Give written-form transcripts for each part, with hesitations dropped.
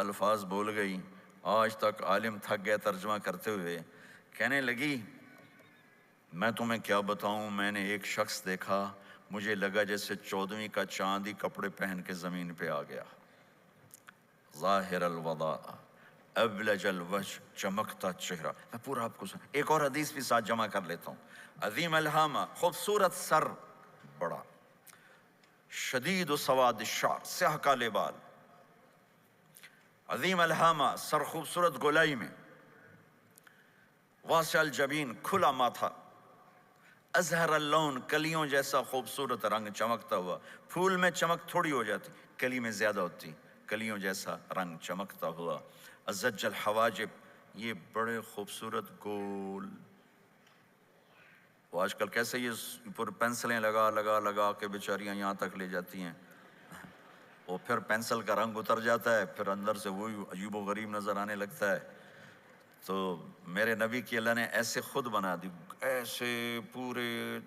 الفاظ بول گئی، آج تک عالم تھک گیا ترجمہ کرتے ہوئے، کہنے لگی میں تمہیں کیا بتاؤں، میں نے ایک شخص دیکھا، مجھے لگا جیسے 14ویں کا چاند ہی کپڑے پہن کے زمین پہ آ گیا، ظاہر الوضاء ابلج الوجہ، چمکتا چہرہ۔ میں پورا آپ کو ایک اور حدیث بھی ساتھ جمع کر لیتا ہوں۔ عظیم الہامہ، خوبصورت سر، بڑا، شدید سواد الشعر، سیاہ کالے بال، عظیم الہامہ، سر خوبصورت گولائی میں، واسع الجبین، کھلا ماتھا، ازہر اللون، کلیوں جیسا خوبصورت رنگ، چمکتا ہوا، پھول میں چمک تھوڑی ہو جاتی، کلی میں زیادہ ہوتی، کلیوں جیسا رنگ چمکتا ہوا، ازج الحواجب، یہ بڑے خوبصورت گول، وہ آج کل کیسے یہ پر پینسلیں لگا لگا لگا کے بیچاریاں یہاں تک لے جاتی ہیں، وہ پھر پینسل کا رنگ اتر جاتا ہے، پھر اندر سے وہی عجیب و غریب نظر آنے لگتا ہے۔ تو میرے نبی کی اللہ نے ایسے خود بنا دی، ایسے پورے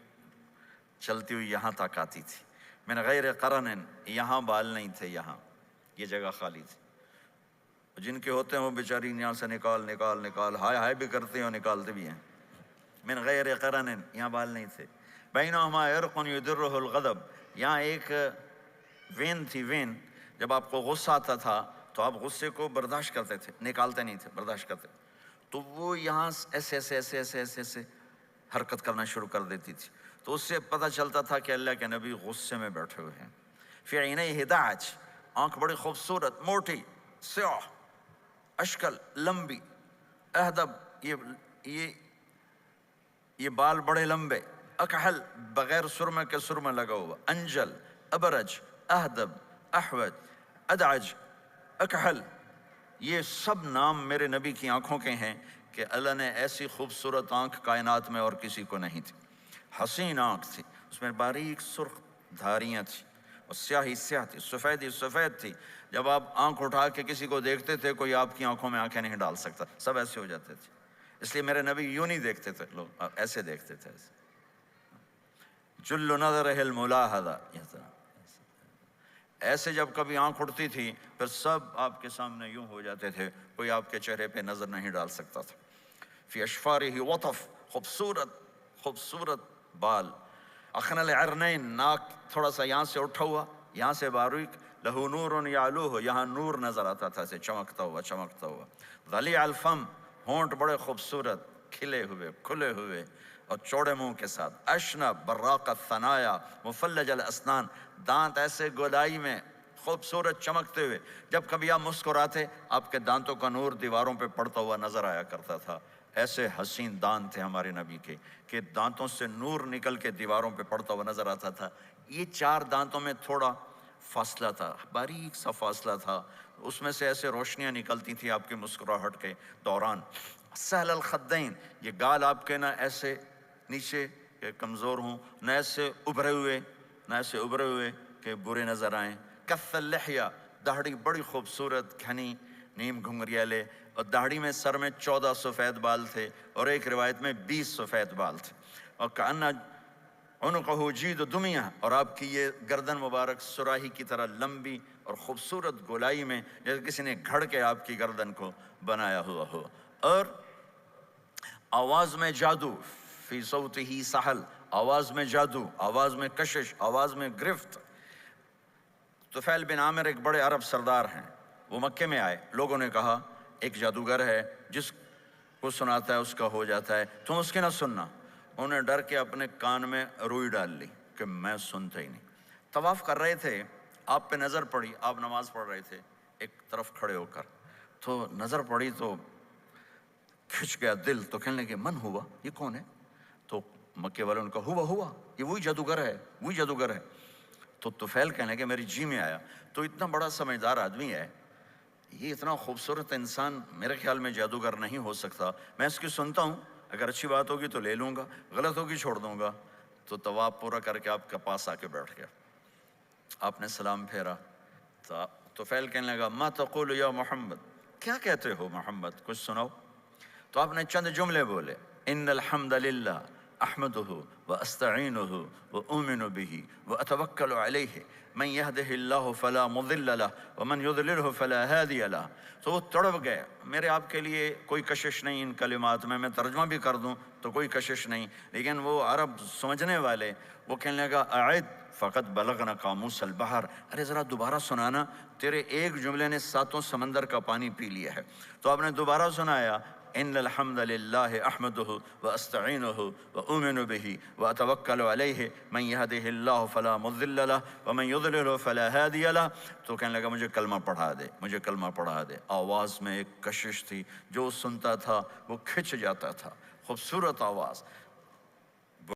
چلتی ہوئی یہاں تک آتی تھی، من غیر قرن، یہاں بال نہیں تھے، یہاں یہ جگہ خالی تھی، جن کے ہوتے ہیں وہ بیچاری یہاں سے نکال نکال نکال، ہائے ہائے بھی کرتے ہیں اور نکالتے بھی ہیں، من غیر قرن، یہاں بال نہیں تھے، بینہما عرق یدرہ الغضب، یہاں ایک وین تھی، وین، جب آپ کو غصہ آتا تھا تو آپ غصے کو برداشت کرتے تھے، نکالتے نہیں تھے، برداشت کرتے، تو وہ یہاں ایسے ایسے ایسے ایسے ایسے ایسے حرکت کرنا شروع کر دیتی تھی، تو اس سے پتہ چلتا تھا کہ اللہ کے نبی غصے میں بیٹھے ہوئے ہیں۔ فی عینیہ دعج، آنکھ بڑی خوبصورت، موٹی، سیاہ، اشکل، لمبی، اہدب، یہ بال بڑے لمبے، اکحل، بغیر سرمے کے سرمہ لگا ہوا، انجل، ابرج، اہدب، احوج، ادعج، اکحل، یہ سب نام میرے نبی کی آنکھوں کے ہیں کہ اللہ نے ایسی خوبصورت آنکھ کائنات میں اور کسی کو نہیں تھی، حسین آنکھ تھی، اس میں باریک سرخ دھاریاں تھیں، اور سیاہی سیاہ تھی، سفیدی سفید تھی، جب آپ آنکھ اٹھا کے کسی کو دیکھتے تھے کوئی آپ کی آنکھوں میں آنکھیں نہیں ڈال سکتا، سب ایسے ہو جاتے تھے، اس لیے میرے نبی یوں نہیں دیکھتے تھے، لوگ ایسے دیکھتے تھے، جل نظرہ الملاحظہ، ایسے جب کبھی آنکھ اٹھتی تھی پھر سب آپ کے سامنے یوں ہو جاتے تھے، کوئی آپ کے چہرے پہ نظر نہیں ڈال سکتا تھا۔ فی اشفارہ وطف، خوبصورت خوبصورت بال، اخن العرنین، ناک تھوڑا سا یہاں سے اٹھا ہوا، یہاں سے باریک، لہو نور یعلوہ، یہاں نور نظر آتا تھا، سے چمکتا ہوا چمکتا ہوا، ضلیع الفم، ہونٹ بڑے خوبصورت، کھلے ہوئے کھلے ہوئے اور چوڑے منہ کے ساتھ، اشنب براق الثنایا، مفلج الاسنان، دانت ایسے گولائی میں خوبصورت چمکتے ہوئے، جب کبھی آپ مسکراتے آپ کے دانتوں کا نور دیواروں پہ پڑتا ہوا نظر آیا کرتا تھا، ایسے حسین دانت تھے ہمارے نبی کے کہ دانتوں سے نور نکل کے دیواروں پہ پڑتا ہوا نظر آتا تھا۔ یہ 4 دانتوں میں تھوڑا فاصلہ تھا، باریک سا فاصلہ تھا، اس میں سے ایسے روشنیاں نکلتی تھی آپ کی مسکراہٹ کے دوران۔ سہل الخدین، یہ گال آپ کے نہ ایسے نیچے کہ کمزور ہوں، نہ ایسے ابھرے ہوئے کہ برے نظر آئیں۔ کث اللحیہ، داڑھی بڑی خوبصورت گھنی نیم گھنگریالے، اور داڑھی میں سر میں 14 سفید بال تھے، اور ایک روایت میں 20 سفید بال تھے، اور کأن عنقہ جید دمیہ، اور آپ کی یہ گردن مبارک سراہی کی طرح لمبی اور خوبصورت گولائی میں، جیسے کسی نے گھڑ کے آپ کی گردن کو بنایا ہوا ہو، اور آواز میں جادو، فی صوتہ سحل، آواز میں جادو، آواز میں کشش، آواز میں گرفت۔ طفیل بن عامر ایک بڑے عرب سردار ہیں، وہ مکے میں آئے، لوگوں نے کہا ایک جادوگر ہے جس کو سناتا ہے اس کا ہو جاتا ہے، تم اس کی نہ سننا۔ انہوں نے ڈر کے اپنے کان میں روئی ڈال لی کہ میں سنتا ہی نہیں۔ طواف کر رہے تھے، آپ پہ نظر پڑی، آپ نماز پڑھ رہے تھے ایک طرف کھڑے ہو کر، تو نظر پڑی تو کھچ گیا دل، تو کہنے لگے من ہوا، یہ کون ہے؟ تو مکے والوں نے کہا ہوا یہ وہی جادوگر ہے۔ تو طفیل کہنے لگے میری جی میں آیا، تو اتنا بڑا سمجھدار آدمی ہے، یہ اتنا خوبصورت انسان میرے خیال میں جادوگر نہیں ہو سکتا، میں اس کی سنتا ہوں، اگر اچھی بات ہوگی تو لے لوں گا، غلط ہوگی چھوڑ دوں گا۔ تو طواف پورا کر کے آپ کے پاس آ کے بیٹھ گیا، آپ نے سلام پھیرا، تو طفیل کہنے لگا ما تقول یا محمد، کیا کہتے ہو محمد، کچھ سناؤ۔ تو آپ نے چند جملے بولے، ان الحمد للہ احمدہ واستعینہ واؤمن بہ واتوکل علیہ من یہدہ اللہ فلا مضل لہ ومن یضللہ فلا ہادی لہ۔ تو وہ تڑپ گئے۔ میرے آپ کے لیے کوئی کشش نہیں ان کلمات میں ترجمہ بھی کر دوں تو کوئی کشش نہیں، لیکن وہ عرب سمجھنے والے وہ کہنے لگا اعد فقط بلغنا قاموس البحر، ارے ذرا دوبارہ سنانا، تیرے ایک جملے نے ساتوں سمندر کا پانی پی لیا ہے۔ تو آپ نے دوبارہ سنایا، ان الحمد للہ احمدہ واستعینہ واؤمن بہ واتوکل علیہ من یہدہ اللہ فلا مضل لہ ومن یضلل فلا ہادی لہ۔ تو کہنے لگا مجھے کلمہ پڑھا دے، مجھے کلمہ پڑھا دے۔ آواز میں ایک کشش تھی، جو سنتا تھا وہ کھنچ جاتا تھا، خوبصورت آواز۔